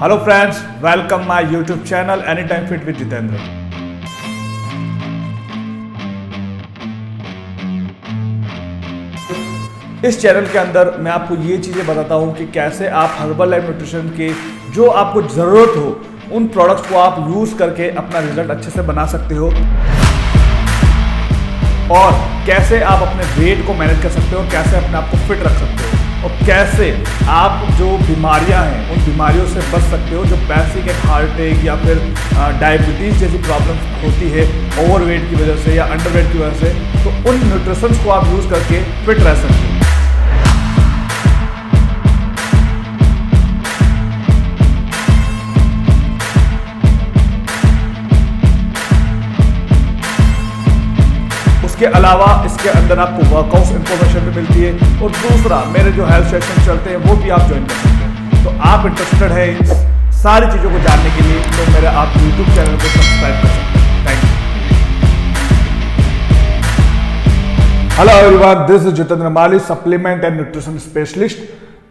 Hello friends, welcome my YouTube channel any time fit with Jitendra. इस channel के अंदर मैं आपको ये चीज़ें बताता हूँ कि कैसे आप हर्बल लाइफ न्यूट्रिशन के जो आपको ज़रूरत हो उन प्रोडक्ट्स को आप यूज़ करके अपना रिजल्ट अच्छे से बना सकते हो, और कैसे आप अपने वेट को मैनेज कर सकते हो, कैसे अपने आप को फिट रख सकते हो, और कैसे आप जो बीमारियां हैं उन बीमारियों से बच सकते हो जो बेसिक एक हार्ट अटैक या फिर डायबिटीज़ जैसी प्रॉब्लम होती है ओवरवेट की वजह से या अंडरवेट की वजह से। तो उन न्यूट्रिशंस को आप यूज़ करके फिट रह सकते हो। इसके अलावा इसके अंदर आपको वर्कआउट इन्फॉर्मेशन भी मिलती है, और दूसरा मेरे जो हेल्थ सेशन चलते हैं वो भी आप ज्वाइन कर सकते हैं। तो आप इंटरेस्टेड है इन सारी चीज़ों को जानने के लिए तो मेरे आप यूट्यूब चैनल को सब्सक्राइब कर सकते हैं। Thank you. Hello everyone, this is Jitendra Mali, supplement and nutrition specialist.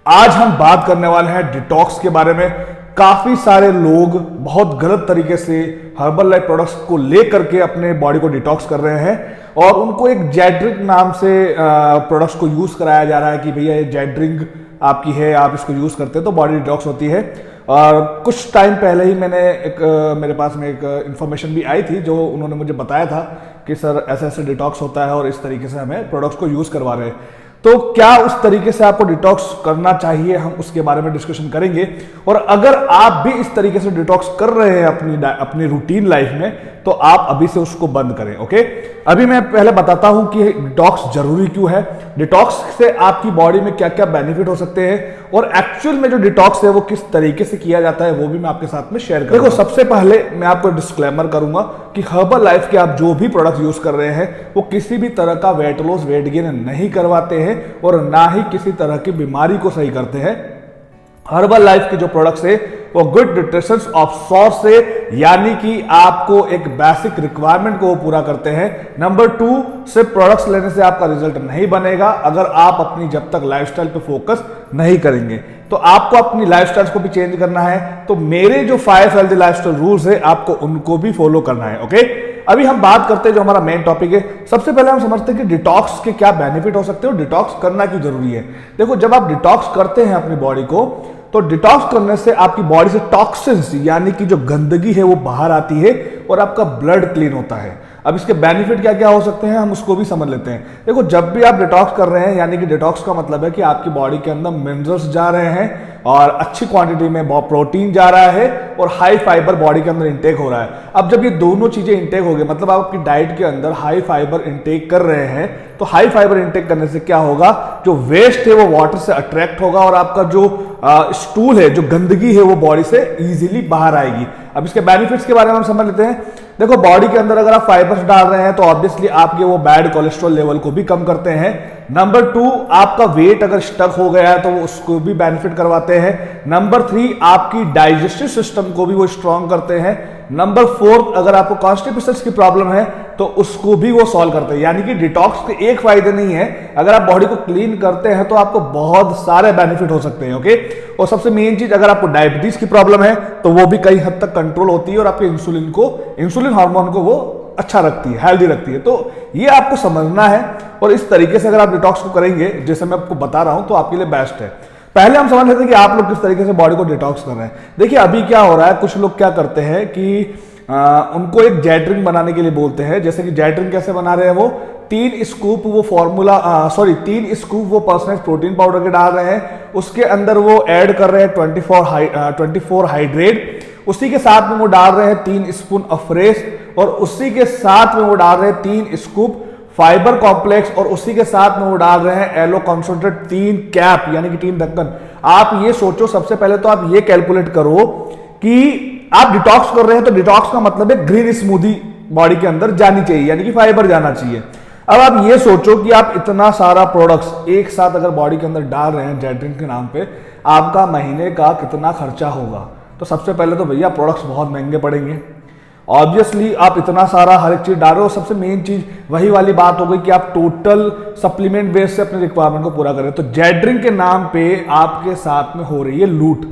आज हम बात करने वाले हैं डिटॉक्स के बारे में। काफी सारे लोग बहुत गलत तरीके से हर्बल लाइफ प्रोडक्ट्स को लेकर के अपने बॉडी को डिटॉक्स कर रहे हैं, और उनको एक जेड ड्रिंक नाम से प्रोडक्ट्स को यूज कराया जा रहा है कि भैया ये जेड ड्रिंक आपकी है, आप इसको यूज करते हैं तो बॉडी डिटॉक्स होती है। और कुछ टाइम पहले ही मेरे पास में एक इंफॉर्मेशन भी आई थी जो उन्होंने मुझे बताया था कि सर ऐसे ऐसे डिटॉक्स होता है और इस तरीके से हमें प्रोडक्ट्स को यूज करवा रहे हैं। तो क्या उस तरीके से आपको डिटॉक्स करना चाहिए, हम उसके बारे में डिस्कशन करेंगे। और अगर आप भी इस तरीके से डिटॉक्स कर रहे हैं अपनी रूटीन लाइफ में तो आप अभी से उसको बंद करें। ओके, अभी मैं पहले बताता हूं कि डिटॉक्स जरूरी क्यों है, डिटॉक्स से आपकी बॉडी में क्या क्या बेनिफिट हो सकते हैं, और एक्चुअल में जो डिटॉक्स है वो किस तरीके से किया जाता है वो भी मैं आपके साथ में शेयर करूंगा। देखो, सबसे पहले मैं आपको डिस्क्लेमर करूंगा कि हर्बल लाइफ के आप जो भी प्रोडक्ट यूज कर रहे हैं वो किसी भी तरह का वेट लॉस वेट गेन नहीं करवाते हैं और ना ही किसी तरह की बीमारी को सही करते हैं। हर्बल लाइफ के जो प्रोडक्ट्स है वो गुड न्यूट्रिशन ऑफ सोर्स से, यानी कि आपको एक बेसिक रिक्वायरमेंट को वो पूरा करते हैं। नंबर 2, सिर्फ प्रोडक्ट्स लेने से आपका रिजल्ट नहीं बनेगा अगर आप अपनी जब तक लाइफस्टाइल पे फोकस नहीं करेंगे। तो आपको अपनी लाइफस्टाइल को भी चेंज करना है। तो मेरे जो 5 हेल्दी लाइफस्टाइल रूल्स है आपको उनको भी फॉलो करना है। ओके, अभी हम बात करते हैं जो हमारा मेन टॉपिक है। सबसे पहले हम समझते हैं कि डिटॉक्स के क्या बेनिफिट हो सकते हैं और डिटॉक्स करना क्यों जरूरी है। देखो, जब आप डिटॉक्स करते हैं अपनी बॉडी को तो डिटॉक्स करने से आपकी बॉडी से टॉक्सिन्स यानी कि जो गंदगी है वो बाहर आती है और आपका ब्लड क्लीन होता है। अब इसके बेनिफिट क्या क्या हो सकते हैं हम उसको भी समझ लेते हैं। देखो, जब भी आप डिटॉक्स कर रहे हैं, यानी कि डिटॉक्स का मतलब है कि आपकी बॉडी के अंदर मिनरल्स जा रहे हैं और अच्छी क्वांटिटी में प्रोटीन जा रहा है और हाई फाइबर बॉडी के अंदर इंटेक हो रहा है। अब जब ये दोनों चीजें इंटेक हो गई, मतलब आप अपनी डाइट के अंदर हाई फाइबर इंटेक कर रहे हैं, तो हाई फाइबर इंटेक करने से क्या होगा, जो वेस्ट है वो वाटर से अट्रैक्ट होगा और आपका जो स्टूल है, जो गंदगी है वो बॉडी से इजीली बाहर आएगी। अब इसके बेनिफिट्स के बारे में हम समझ लेते हैं। देखो, बॉडी के अंदर अगर आप फाइबर्स डाल रहे हैं तो ऑब्वियसली आपके वो बैड कोलेस्ट्रॉल लेवल को भी कम करते हैं। नंबर 2, आपका वेट अगर स्टक हो गया है तो वो उसको भी बेनिफिट करवाते हैं। नंबर 3, आपकी डाइजेस्टिव सिस्टम को भी वो स्ट्रांग करते हैं। नंबर 4, अगर आपको कॉन्स्टिपेशन की प्रॉब्लम है तो उसको भी वो सॉल्व करते हैं। यानी कि डिटॉक्स के एक फायदे नहीं है, अगर आप बॉडी को क्लीन करते हैं तो आपको बहुत सारे बेनिफिट हो सकते हैं। ओके, और सबसे मेन चीज, अगर आपको डायबिटीज की प्रॉब्लम है तो वो भी कई हद तक कंट्रोल होती है और आपके इंसुलिन हार्मोन को वो अच्छा रखती है, हेल्दी रखती है। तो ये आपको समझना है, और इस तरीके से अगर आप डिटॉक्स को करेंगे जैसे मैं आपको बता रहा हूं तो आपके लिए बेस्ट है। पहले हम समझ लेते हैं कि आप लोग किस तरीके से बॉडी को डिटॉक्स कर रहे हैं। देखिए, अभी क्या हो रहा है, कुछ लोग क्या करते हैं कि उनको एक जेड ड्रिंक बनाने के लिए बोलते हैं। जैसे कि जेड ड्रिंक कैसे बना रहे हैं, वो 3 स्कूप वो पर्सनलाइज्ड प्रोटीन पाउडर के डाल रहे हैं, उसके अंदर वो ऐड कर रहे हैं 24 हाइड्रेट, उसी के साथ में वो डाल रहे हैं 3 स्पून अफ्रेश, और उसी के साथ में वो डाल रहे हैं 3 स्कूप फाइबर कॉम्प्लेक्स, और उसी के साथ में वो डाल रहे हैं एलो कॉन्सेंट्रेट 3 कैप यानी कि 3 ढक्कन। आप ये सोचो, सबसे पहले तो आप ये कैलकुलेट करो कि आप डिटॉक्स कर रहे हैं तो डिटॉक्स का मतलब है ग्रीन स्मूदी बॉडी के अंदर जानी चाहिए, यानी कि फाइबर जाना चाहिए। अब आप ये सोचो कि आप इतना सारा प्रोडक्ट्स एक साथ अगर बॉडी के अंदर डाल रहे हैं जेड ड्रिंक के नाम पे, आपका महीने का कितना खर्चा होगा। तो सबसे पहले तो भैया प्रोडक्ट्स बहुत महंगे पड़ेंगे। ऑब्वियसली आप इतना सारा हर एक चीज डाल रहे हो। सबसे मेन चीज वही वाली बात हो गई कि आप टोटल सप्लीमेंट बेस से अपने रिक्वायरमेंट को पूरा करें। तो जेड ड्रिंक के नाम पे आपके साथ में हो रही है लूट।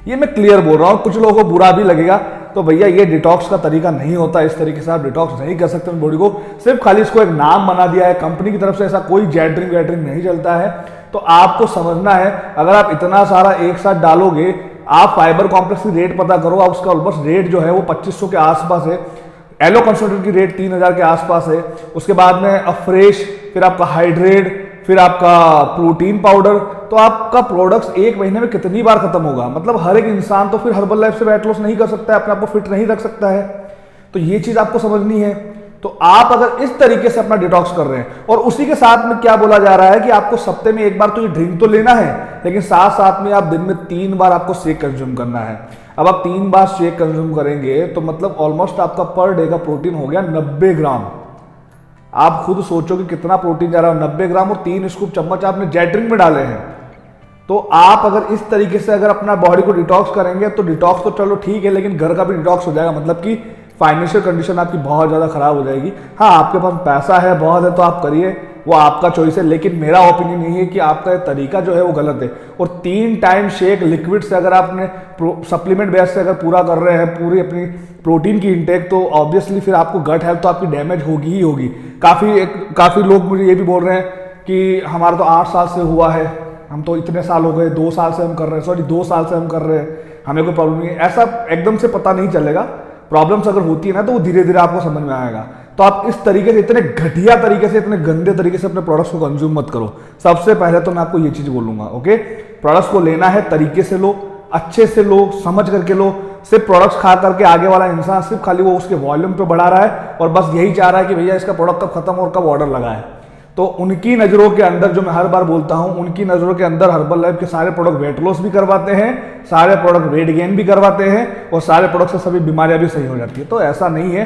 ये मैं क्लियर बोल रहा हूँ, कुछ लोगों को बुरा भी लगेगा, तो भैया ये डिटॉक्स का तरीका नहीं होता, इस तरीके से आप डिटॉक्स नहीं कर सकते बॉडी को। सिर्फ खाली इसको एक नाम बना दिया है कंपनी की तरफ से, ऐसा कोई जेट ड्रिंक नहीं चलता है। तो आपको समझना है, अगर आप इतना सारा एक साथ डालोगे, आप फाइबर कॉम्प्लेक्स की रेट पता करो, आप उसका ऑलमोस्ट रेट जो है वो 2500 के आसपास है, एलो कंसंट्रेट की रेट 3000 के आसपास है, उसके बाद में फ्रेश, फिर आपका हाइड्रेट, फिर आपका प्रोटीन पाउडर, तो आपका प्रोडक्ट्स एक महीने में कितनी बार खत्म होगा? मतलब हर एक इंसान तो फिर हर्बल लाइफ से वेट लॉस नहीं कर सकता है, अपने आप को फिट नहीं रख सकता है। तो ये चीज आपको समझनी है। तो आप अगर इस तरीके से अपना डिटॉक्स कर रहे हैं, और उसी के साथ में क्या बोला जा रहा है कि आपको सप्ताह में एक बार तो ये ड्रिंक तो लेना है, लेकिन साथ साथ में आप दिन में 3 बार आपको शेक कंज्यूम करना है। अब आप 3 बार शेक कंज्यूम करेंगे तो मतलब ऑलमोस्ट आपका पर डे का प्रोटीन हो गया 90 ग्राम। आप खुद सोचो कि कितना प्रोटीन जा रहा है, 90 ग्राम, और 3 स्कूप चम्मच आपने जेट ड्रिंक में डाले हैं। तो आप अगर इस तरीके से अगर अपना बॉडी को डिटॉक्स करेंगे, तो डिटॉक्स तो चलो ठीक है, लेकिन घर का भी डिटॉक्स हो जाएगा, मतलब कि फाइनेंशियल कंडीशन आपकी बहुत ज़्यादा खराब हो जाएगी। हाँ, आपके पास पैसा है, बहुत है, तो आप करिए, वो आपका चॉइस है, लेकिन मेरा ओपिनियन यही है कि आपका ये तरीका जो है वो गलत है। और 3 टाइम शेक लिक्विड से अगर आपने सप्लीमेंट बेस से अगर पूरा कर रहे हैं पूरी अपनी प्रोटीन की इंटेक, तो ऑब्वियसली फिर आपको गट हेल्थ तो आपकी डैमेज होगी ही होगी। काफ़ी लोग मुझे ये भी बोल रहे हैं कि हमारा तो 8 साल से हुआ है, हम तो इतने साल हो गए, 2 साल से हम कर रहे हैं, सॉरी 2 साल से हम कर रहे हैं, हमें कोई प्रॉब्लम नहीं है। ऐसा एकदम से पता नहीं चलेगा, प्रॉब्लम्स अगर होती है ना तो वो धीरे धीरे आपको समझ में आएगा। तो आप इस तरीके से, इतने घटिया तरीके से, इतने गंदे तरीके से अपने प्रोडक्ट्स को कंज्यूम मत करो। सबसे पहले तो मैं आपको ये चीज बोलूंगा, ओके? प्रोडक्ट्स को लेना है तरीके से लो, अच्छे से लो, समझ करके लो। सिर्फ प्रोडक्ट्स खा करके आगे वाला इंसान सिर्फ खाली वो उसके वॉल्यूम पे बढ़ा रहा है और बस यही चाह रहा है कि भैया इसका प्रोडक्ट कब खत्म और कब ऑर्डर लगा है। तो उनकी नजरों के अंदर, जो मैं हर बार बोलता हूं, उनकी नजरों के अंदर हर्बल लाइफ के सारे प्रोडक्ट वेट लॉस भी करवाते हैं, सारे प्रोडक्ट वेट गेन भी करवाते हैं, और सारे प्रोडक्ट से सभी बीमारियां भी सही हो जाती है। तो ऐसा नहीं है।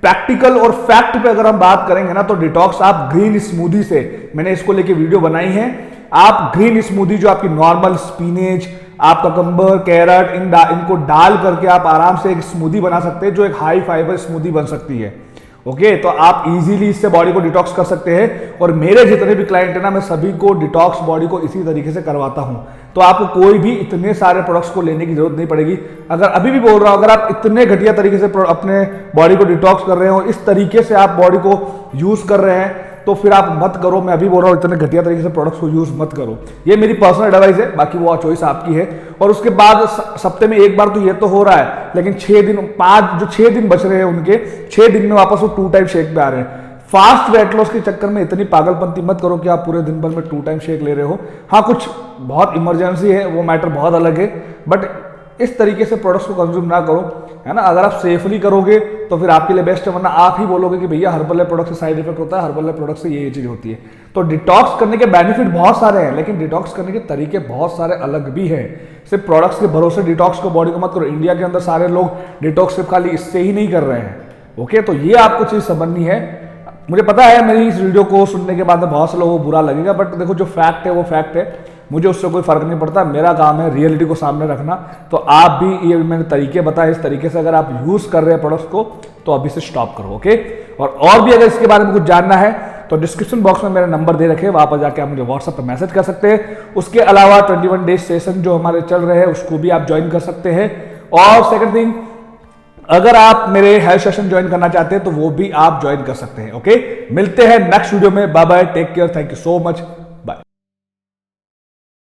प्रैक्टिकल और फैक्ट पे अगर हम बात करेंगे ना, तो डिटॉक्स आप ग्रीन स्मूदी से, मैंने इसको लेके वीडियो बनाई है, आप ग्रीन स्मूदी जो आपकी नॉर्मल स्पिनेच, आपका ककम्बर, कैरेट, इनको डाल करके आप आराम से एक स्मूदी बना सकते हैं, जो एक हाई फाइबर स्मूदी बन सकती है। ओके, तो आप इजीली इससे बॉडी को डिटॉक्स कर सकते हैं। और मेरे जितने भी क्लाइंट है ना, मैं सभी को डिटॉक्स बॉडी को इसी तरीके से करवाता हूं। तो आपको कोई भी इतने सारे प्रोडक्ट्स को लेने की जरूरत नहीं पड़ेगी। अगर अभी भी बोल रहा हूं, अगर आप इतने घटिया तरीके से अपने बॉडी को डिटॉक्स कर रहे हो, इस तरीके से आप बॉडी को यूज कर रहे हैं, तो फिर आप मत करो। मैं अभी बोल रहा हूँ, इतने घटिया तरीके से प्रोडक्ट्स को यूज मत करो। ये मेरी पर्सनल एडवाइस है, बाकी वो चॉइस आपकी है। और उसके बाद सप्ताह में एक बार तो ये तो हो रहा है, लेकिन 6 दिन बच रहे हैं, उनके 6 दिन में वापस वो 2 टाइम शेक पे आ रहे हैं। फास्ट वेट लॉस के चक्कर में इतनी पागलपंती मत करो कि आप पूरे दिन भर में 2 टाइम शेक ले रहे हो। हाँ, कुछ बहुत इमरजेंसी है, वो मैटर बहुत अलग है, बट इस तरीके से प्रोडक्ट्स को कंज्यूम ना करो, है ना? अगर आप सेफली करोगे तो फिर आपके लिए बेस्ट है, वरना आप ही बोलोगे कि भैया हर्बल प्रोडक्ट से साइड इफेक्ट होता है, हर्बल प्रोडक्ट से ये चीज होती है। तो डिटॉक्स करने के बेनिफिट बहुत सारे हैं, लेकिन डिटॉक्स करने के तरीके बहुत सारे अलग भी हैं। सिर्फ प्रोडक्ट्स के भरोसे डिटॉक्स को बॉडी को मत करो। इंडिया के अंदर सारे लोग डिटॉक्स सिर्फ खाली इससे ही नहीं कर रहे हैं। ओके, तो ये आपको चीज समझनी है। मुझे पता है मेरी इस वीडियो को सुनने के बाद में बहुत से लोगों को बुरा लगेगा, बट देखो जो फैक्ट है वो फैक्ट है, मुझे उससे कोई फर्क नहीं पड़ता। मेरा काम है रियलिटी को सामने रखना। तो आप भी, ये मैंने तरीके बताए, इस तरीके से अगर आप यूज कर रहे हैं प्रोडक्ट्स को, तो अभी से स्टॉप करो। ओके, और भी अगर इसके बारे में कुछ जानना है तो डिस्क्रिप्शन बॉक्स में मेरा नंबर दे रखे, वहां पर जाके आप मुझे व्हाट्सएप पर मैसेज कर सकते हैं। उसके अलावा 21 डेज सेशन जो हमारे चल रहे हैं उसको भी आप ज्वाइन कर सकते हैं। और सेकंड थिंग, अगर आप मेरे हेल्थ सेशन ज्वाइन करना चाहते हैं तो वो भी आप ज्वाइन कर सकते हैं। ओके, मिलते हैं नेक्स्ट वीडियो में। Bye bye, take care, thank you so much.